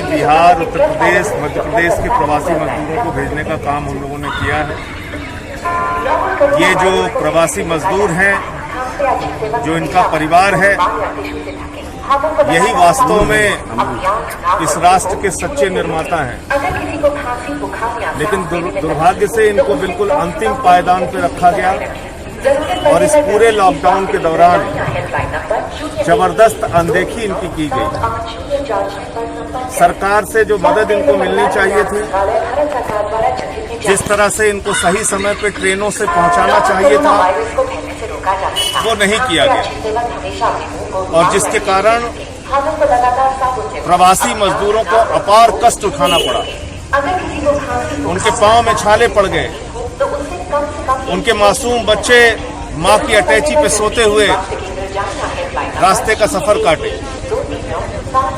बिहार, उत्तर प्रदेश, मध्य प्रदेश के प्रवासी मजदूरों को भेजने का काम हम लोगों ने किया है। ये जो प्रवासी मजदूर हैं, जो इनका परिवार है, यही वास्तव में इस राष्ट्र के सच्चे निर्माता हैं। लेकिन दुर्भाग्य से इनको बिल्कुल अंतिम पायदान पर रखा गया और इस पूरे लॉकडाउन के दौरान जबरदस्त अनदेखी इनकी की गई। सरकार से जो मदद इनको मिलनी चाहिए थी, जिस तरह से इनको सही समय पे ट्रेनों से पहुंचाना चाहिए था, वो नहीं किया गया और जिसके कारण प्रवासी मजदूरों को अपार कष्ट उठाना पड़ा। उनके पांव में छाले पड़ गए, उनके मासूम बच्चे मां की अटैची पे सोते हुए रास्ते का सफर काटे,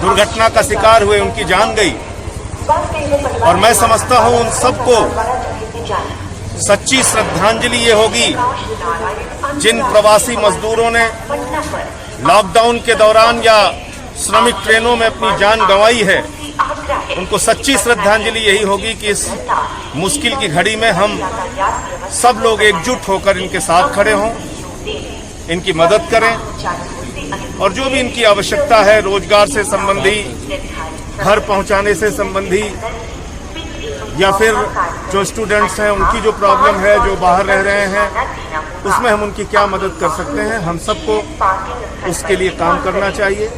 दुर्घटना का शिकार हुए, उनकी जान गई। और मैं समझता हूं उन सबको सच्ची श्रद्धांजलि ये होगी जिन प्रवासी मजदूरों ने लॉकडाउन के दौरान या श्रमिक ट्रेनों में अपनी जान गंवाई है। उनको सच्ची श्रद्धांजलि यही होगी कि इस मुश्किल की घड़ी में हम सब लोग एकजुट होकर इनके साथ खड़े हों, इनकी मदद करें और जो भी इनकी आवश्यकता है, रोजगार से संबंधी, घर पहुंचाने से संबंधी, या फिर जो स्टूडेंट्स हैं उनकी जो प्रॉब्लम है, जो बाहर रह रहे हैं, उसमें हम उनकी क्या मदद कर सकते हैं, हम सबको उसके लिए काम करना चाहिए,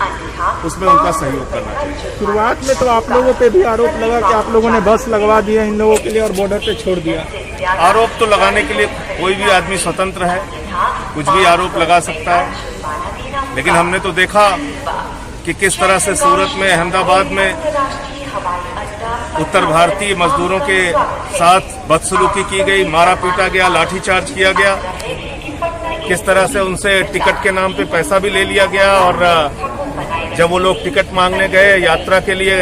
उसमें उनका सहयोग करना चाहिए। शुरुआत में तो आप लोगों पे भी आरोप लगा कि आप लोगों ने बस लगवा दिया इन लोगों के लिए और बॉर्डर पे छोड़ दिया। आरोप तो लगाने के लिए कोई भी आदमी स्वतंत्र है, कुछ भी आरोप लगा सकता है। लेकिन हमने तो देखा कि किस तरह से सूरत में, अहमदाबाद में उत्तर भारतीय मजदूरों के साथ बदसलूकी की गई, मारा पीटा गया, लाठीचार्ज किया गया, किस तरह से उनसे टिकट के नाम पे पैसा भी ले लिया गया और जब वो लोग टिकट मांगने गए, यात्रा के लिए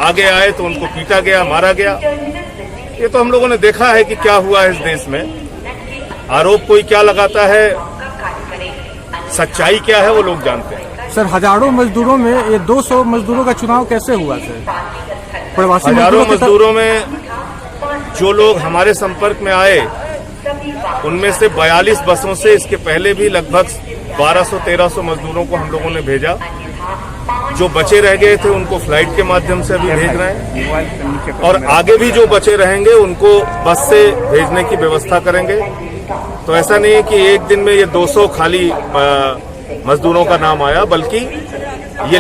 आगे आए तो उनको पीटा गया, मारा गया। ये तो हम लोगों ने देखा है कि क्या हुआ है इस देश में। आरोप कोई क्या लगाता है, सच्चाई क्या है वो लोग जानते हैं। सर, हजारों मजदूरों में ये 200 मजदूरों का चुनाव कैसे हुआ सर? प्रवासी हजारों मजदूरों में जो लोग हमारे संपर्क में आए, उनमें से 42 बसों से इसके पहले भी लगभग 1200-1300 मजदूरों को हम लोगों ने भेजा। जो बचे रह गए थे उनको फ्लाइट के माध्यम से अभी भेज रहे हैं और आगे भी जो बचे रहेंगे उनको बस से भेजने की व्यवस्था करेंगे। तो ऐसा नहीं है कि एक दिन में ये 200 खाली मजदूरों का नाम आया, बल्कि ये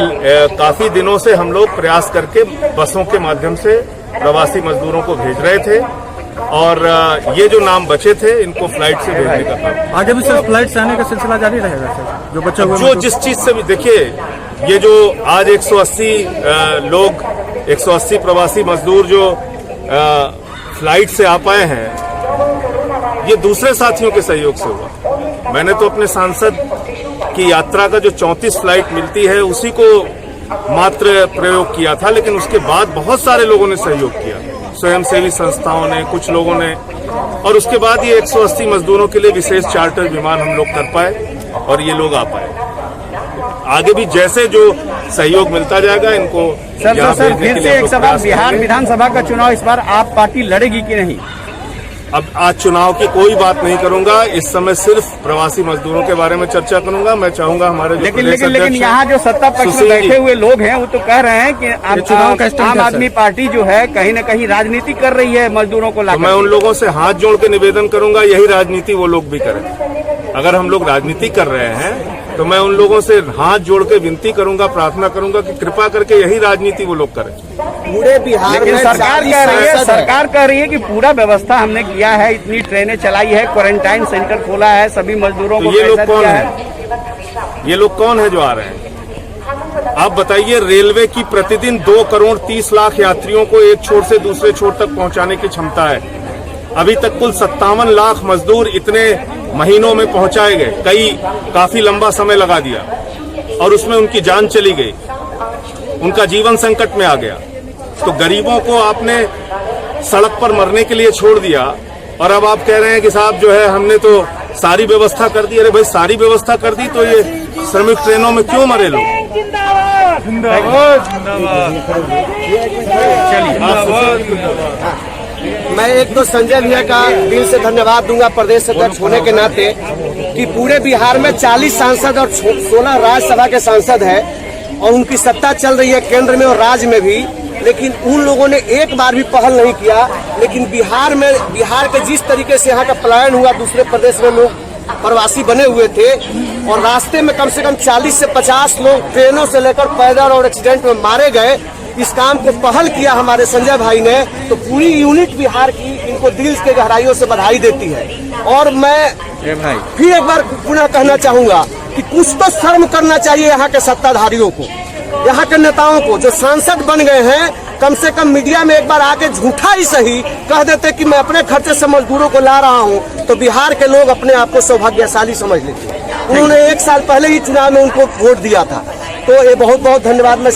काफी दिनों से हम लोग प्रयास करके बसों के माध्यम से प्रवासी मजदूरों को भेज रहे थे और ये जो नाम बचे थे इनको फ्लाइट से भेजने का काम। आगे भी सर फ्लाइट से आने का सिलसिला जारी रहेगा सर? जो बच्चे हुए जो जिस चीज से भी, देखिए ये जो आज 180 लोग, 180 प्रवासी मजदूर जो फ्लाइट से आ पाए हैं, ये दूसरे साथियों के सहयोग से हुआ। मैंने तो अपने सांसद की यात्रा का जो 34 फ्लाइट मिलती है उसी को मात्र प्रयोग किया था, लेकिन उसके बाद बहुत सारे लोगों ने सहयोग किया, स्वयंसेवी संस्थाओं ने, कुछ लोगों ने, और उसके बाद ये 180 मजदूरों के लिए विशेष चार्टर विमान हम लोग कर पाए और ये लोग आ पाए। आगे भी जैसे जो सहयोग मिलता जाएगा इनको सर फिर से एक सवाल, बिहार विधानसभा का चुनाव इस बार आप पार्टी लड़ेगी कि नहीं? अब आज चुनाव की कोई बात नहीं करूंगा, इस समय सिर्फ प्रवासी मजदूरों के बारे में चर्चा करूंगा। मैं चाहूंगा हमारे लेकिन यहाँ जो सत्ता पक्ष में बैठे हुए लोग हैं वो तो कह रहे हैं कि आम आदमी पार्टी जो है कहीं न कहीं राजनीति कर रही है मजदूरों को लाकर। मैं उन लोगों से हाथ जोड़ के निवेदन करूंगा यही राजनीति वो लोग भी करें। अगर हम लोग राजनीति कर रहे हैं तो मैं उन लोगों से हाथ जोड़ के विनती करूंगा, प्रार्थना करूंगा कि कृपा करके यही राजनीति वो लोग करें। पूरे बिहार में सरकार कह रही है कि पूरा व्यवस्था हमने किया है, इतनी ट्रेनें चलाई है, क्वारंटाइन सेंटर खोला है, सभी मजदूरों को। ये लोग कौन है? ये लोग कौन है जो आ रहे हैं? आप बताइए, रेलवे की प्रतिदिन 2 करोड़ 30 लाख यात्रियों को एक छोर से दूसरे छोर तक पहुंचाने की क्षमता है। अभी तक कुल 57 लाख मजदूर इतने महीनों में पहुंचाए गए, काफी लंबा समय लगा दिया और उसमें उनकी जान चली गई, उनका जीवन संकट में आ गया। तो गरीबों को आपने सड़क पर मरने के लिए छोड़ दिया और अब आप कह रहे हैं कि साहब जो है हमने तो सारी व्यवस्था कर दी। अरे भाई, सारी व्यवस्था कर दी तो ये श्रमिक ट्रेनों में क्यों मरे लोग? मैं एक तो संजय भैया का दिल से धन्यवाद दूंगा प्रदेश अध्यक्ष होने के नाते कि पूरे बिहार में 40 सांसद और 16 राज्यसभा के सांसद है और उनकी सत्ता चल रही है केंद्र में और राज्य में भी, लेकिन उन लोगों ने एक बार भी पहल नहीं किया। लेकिन बिहार के जिस तरीके से यहाँ का पलायन हुआ, दूसरे प्रदेश में लोग प्रवासी बने हुए थे और रास्ते में कम से कम 40 से 50 लोग ट्रेनों से लेकर पैदल और एक्सीडेंट में मारे गए। इस काम को पहल किया हमारे संजय भाई ने, तो पूरी यूनिट बिहार की इनको दिल के गहराइयों से बधाई देती है। और मैं फिर एक बार पुनः कहना चाहूंगा कि कुछ तो शर्म करना चाहिए यहाँ के सत्ताधारियों को, यहाँ के नेताओं को जो सांसद बन गए हैं। कम से कम मीडिया में एक बार आके झूठा ही सही कह देते कि मैं अपने खर्चे से मजदूरों को ला रहा हूँ, तो बिहार के लोग अपने आप को सौभाग्यशाली समझ लेते। उन्होंने 1 साल पहले ही चुनाव में उनको वोट दिया था। तो ये बहुत बहुत धन्यवाद। मैं